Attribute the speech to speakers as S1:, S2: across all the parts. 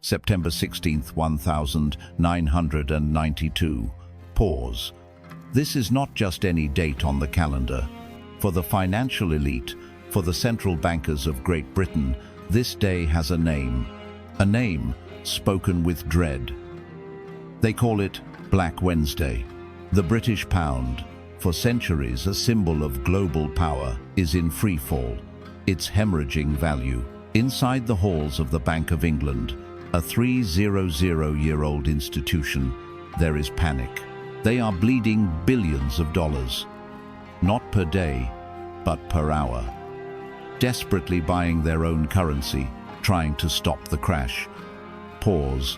S1: September 16th, 1992. Pause. This is not just any date on the calendar. For the financial elite, for the central bankers of Great Britain, this day has a name spoken with dread. They call it Black Wednesday. The British pound, for centuries a symbol of global power, is in free fall, its hemorrhaging value. Inside the halls of the Bank of England, a 300-year-old institution, there is panic. They are bleeding billions of dollars, not per day, but per hour. Desperately buying their own currency, trying to stop the crash. Pause,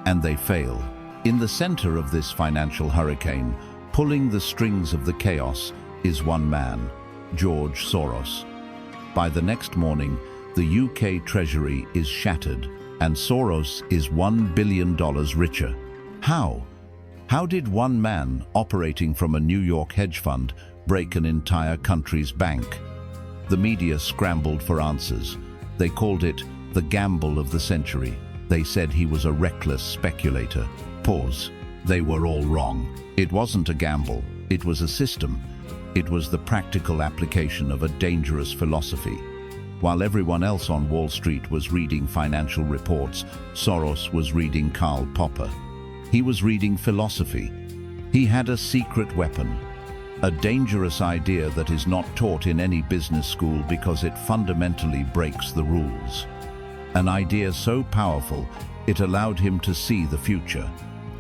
S1: and they fail. In the center of this financial hurricane, pulling the strings of the chaos, is one man, George Soros. By the next morning, the UK Treasury is shattered, and Soros is $1 billion richer. How? How did one man, operating from a New York hedge fund, break an entire country's bank? The media scrambled for answers. They called it the gamble of the century. They said he was a reckless speculator. Pause. They were all wrong. It wasn't a gamble. It was a system. It was the practical application of a dangerous philosophy. While everyone else on Wall Street was reading financial reports, Soros was reading Karl Popper. He was reading philosophy. He had a secret weapon, a dangerous idea that is not taught in any business school because it fundamentally breaks the rules. An idea so powerful, it allowed him to see the future,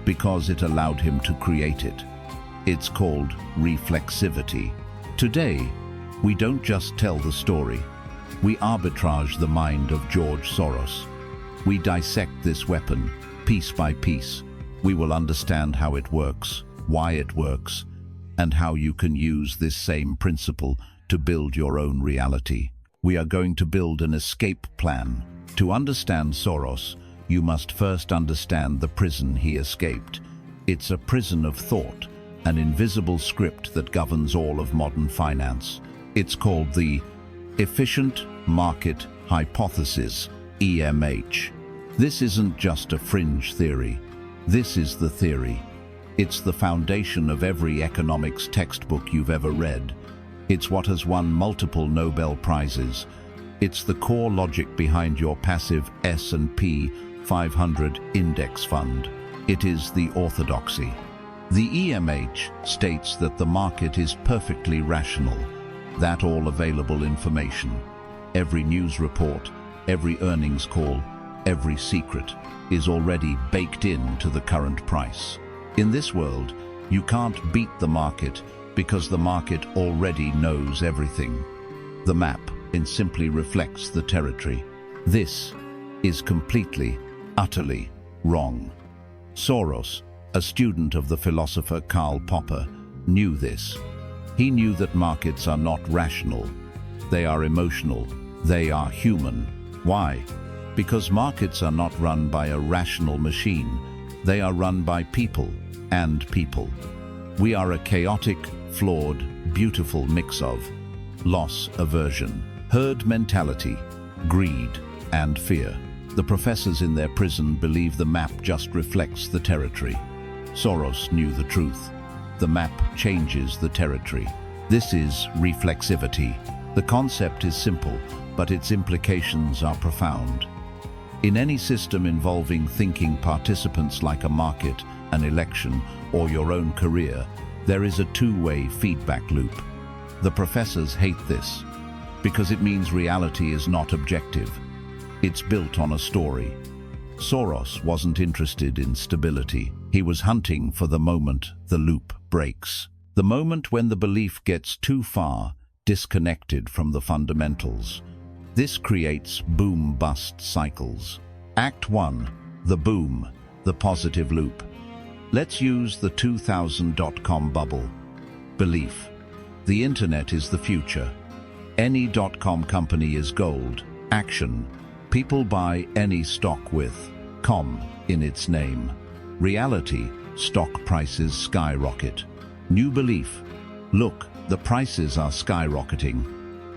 S1: because it allowed him to create it. It's called reflexivity. Today, we don't just tell the story. We arbitrage the mind of George Soros. We dissect this weapon, piece by piece. We will understand how it works, why it works, and how you can use this same principle to build your own reality. We are going to build an escape plan. To understand Soros, you must first understand the prison he escaped. It's a prison of thought, an invisible script that governs all of modern finance. It's called the Efficient Market Hypothesis, EMH. This isn't just a fringe theory. This is the theory. It's the foundation of every economics textbook you've ever read. It's what has won multiple Nobel Prizes. It's the core logic behind your passive S&P 500 index fund. It is the orthodoxy. The EMH states that the market is perfectly rational, that all available information, every news report, every earnings call, every secret, is already baked into the current price. In this world, you can't beat the market because the market already knows everything. The map simply reflects the territory. This is completely, utterly wrong. Soros, a student of the philosopher Karl Popper, knew this. He knew that markets are not rational. They are emotional. They are human. Why? Because markets are not run by a rational machine. They are run by people and people. We are a chaotic, flawed, beautiful mix of loss aversion, herd mentality, greed, and fear. The professors in their prison believe the map just reflects the territory. Soros knew the truth. The map changes the territory. This is reflexivity. The concept is simple, but its implications are profound. In any system involving thinking participants like a market, an election, or your own career, there is a two-way feedback loop. The professors hate this because it means reality is not objective. It's built on a story. Soros wasn't interested in stability. He was hunting for the moment the loop breaks. The moment when the belief gets too far disconnected from the fundamentals. This creates boom-bust cycles. Act 1. The boom, the positive loop. Let's use the 2000.com bubble. Belief. The internet is the future. Any .com company is gold. Action. People buy any stock with .com in its name. Reality. Stock prices skyrocket. New belief. Look, the prices are skyrocketing.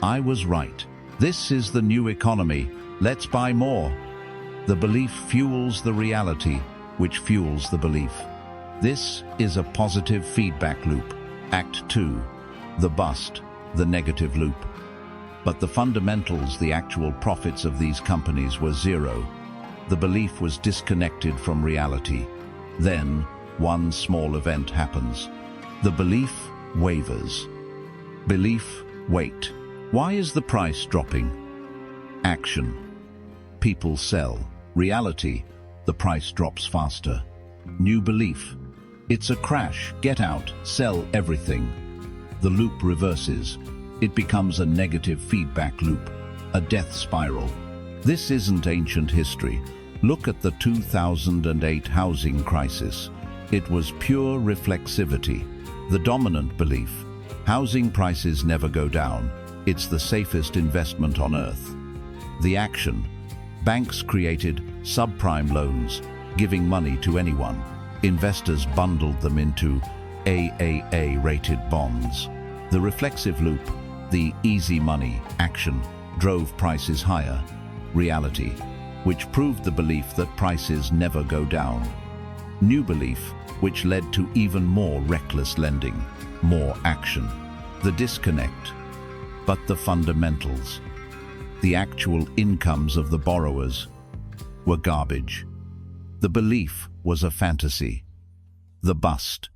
S1: I was right. This is the new economy. Let's buy more. The belief fuels the reality, which fuels the belief. This is a positive feedback loop. Act 2. The bust, the negative loop. But the fundamentals, the actual profits of these companies were zero. The belief was disconnected from reality. Then, one small event happens. The belief wavers. Belief, wait. Why is the price dropping? Action. People sell. Reality, the price drops faster. New belief. It's a crash. Get out. Sell everything. The loop reverses. It becomes a negative feedback loop, a death spiral. This isn't ancient history. Look at the 2008 housing crisis. It was pure reflexivity. The dominant belief. Housing prices never go down. It's the safest investment on earth. The action. Banks created subprime loans, giving money to anyone. Investors bundled them into AAA-rated bonds. The reflexive loop, the easy money action, drove prices higher. Reality, which proved the belief that prices never go down. New belief, which led to even more reckless lending, more action. The disconnect. But the fundamentals, the actual incomes of the borrowers, were garbage. The belief was a fantasy. The bust.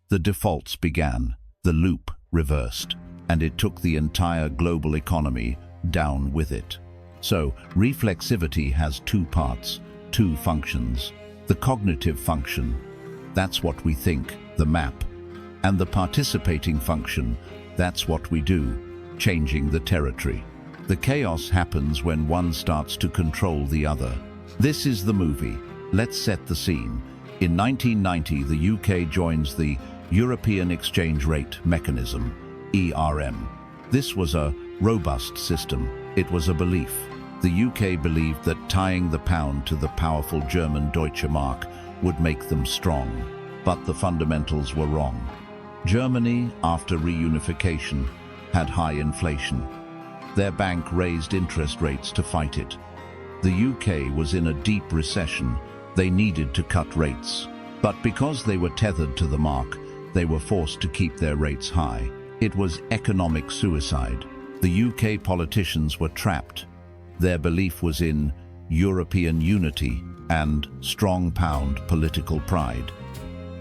S1: The defaults began. The loop reversed. And it took the entire global economy down with it. So, reflexivity has two parts, two functions. The cognitive function, that's what we think, the map. And the participating function, that's what we do, changing the territory. The chaos happens when one starts to control the other. This is the movie. Let's set the scene. In 1990, the UK joins the European Exchange Rate Mechanism, ERM. This was a robust system. It was a belief. The UK believed that tying the pound to the powerful German Deutsche Mark would make them strong. But the fundamentals were wrong. Germany, after reunification, had high inflation. Their bank raised interest rates to fight it. The UK was in a deep recession. They needed to cut rates. But because they were tethered to the mark, they were forced to keep their rates high. It was economic suicide. The UK politicians were trapped. Their belief was in European unity and strong pound political pride.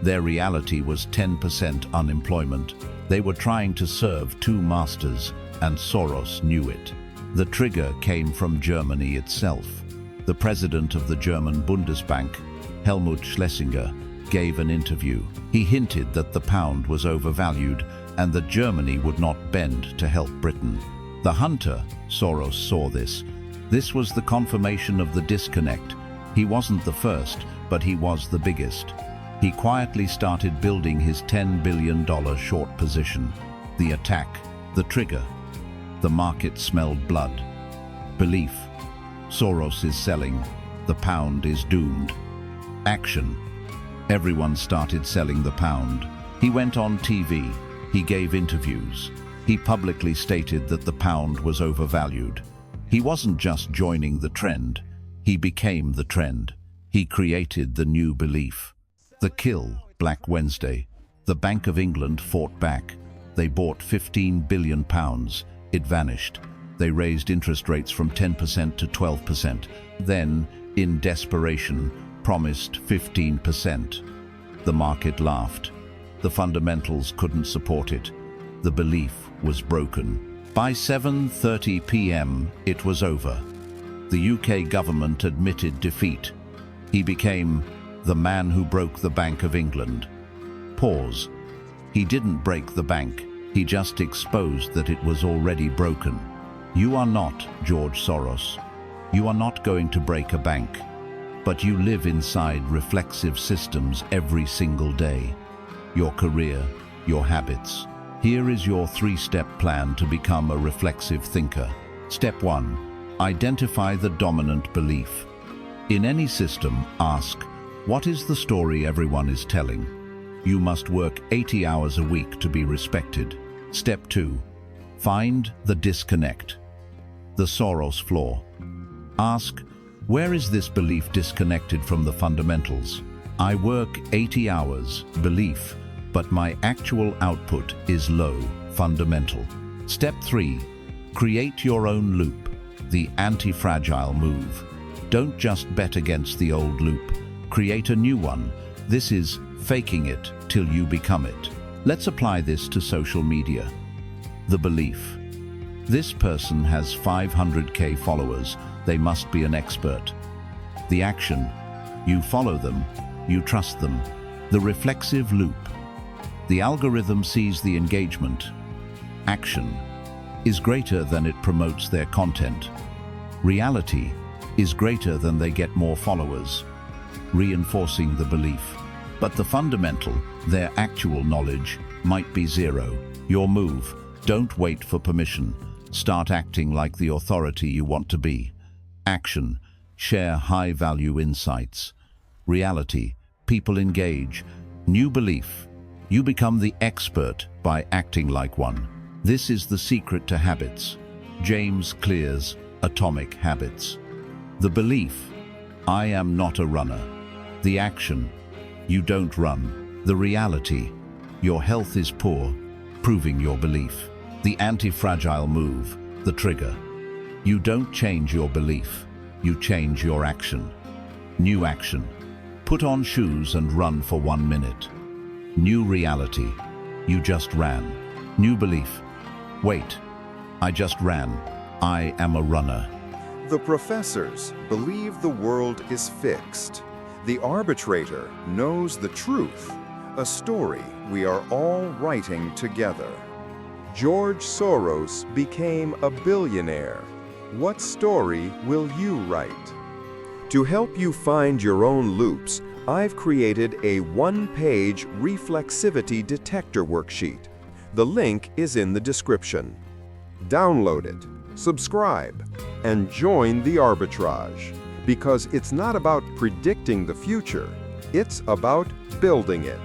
S1: Their reality was 10% unemployment. They were trying to serve two masters, and Soros knew it. The trigger came from Germany itself. The president of the German Bundesbank, Helmut Schlesinger, gave an interview. He hinted that the pound was overvalued and that Germany would not bend to help Britain. The hunter, Soros, saw this. This was the confirmation of the disconnect. He wasn't the first, but he was the biggest. He quietly started building his $10 billion short position. The attack, the trigger. The market smelled blood. Belief. Soros is selling. The pound is doomed. Action. Everyone started selling the pound. He went on TV. He gave interviews. He publicly stated that the pound was overvalued. He wasn't just joining the trend. He became the trend. He created the new belief. The kill, Black Wednesday. The Bank of England fought back. They bought £15 billion. It vanished. They raised interest rates from 10% to 12%. Then, in desperation, promised 15%. The market laughed. The fundamentals couldn't support it. The belief was broken. By 7:30 p.m., it was over. The UK government admitted defeat. He became the man who broke the Bank of England. Pause. He didn't break the bank. He just exposed that it was already broken. You are not George Soros. You are not going to break a bank. But you live inside reflexive systems every single day. Your career, your habits. Here is your 3-step plan to become a reflexive thinker. Step 1. Identify the dominant belief. In any system, ask, what is the story everyone is telling? You must work 80 hours a week to be respected. Step 2. Find the disconnect. The Soros flaw. Ask, Where is this belief disconnected from the fundamentals? I work 80 hours, belief, but my actual output is low, fundamental. Step 3. Create your own loop, the anti-fragile move. Don't just bet against the old loop. Create a new one. This is faking it till you become it. Let's apply this to social media. The belief. This person has 500k followers. They must be an expert. The action. You follow them. You trust them. The reflexive loop. The algorithm sees the engagement. Action is greater than it promotes their content. Reality is greater than they get more followers, reinforcing the belief. But the fundamental, their actual knowledge, might be zero. Your move. Don't wait for permission. Start acting like the authority you want to be. Action. Share high-value insights. Reality. People engage. New belief. You become the expert by acting like one. This is the secret to habits. James Clear's Atomic Habits. The belief. I am not a runner. The action. You don't run. The reality. Your health is poor, proving your belief. The anti-fragile move. The trigger. You don't change your belief. You change your action. New action. Put on shoes and run for 1 minute. New reality. You just ran. New belief. Wait. I just ran. I am a runner.
S2: The professors believe the world is fixed. The arbitrator knows the truth, a story we are all writing together. George Soros became a billionaire. What story will you write? To help you find your own loops, I've created a one-page reflexivity detector worksheet. The link is in the description. Download it, subscribe, and join the arbitrage. Because it's not about predicting the future, it's about building it.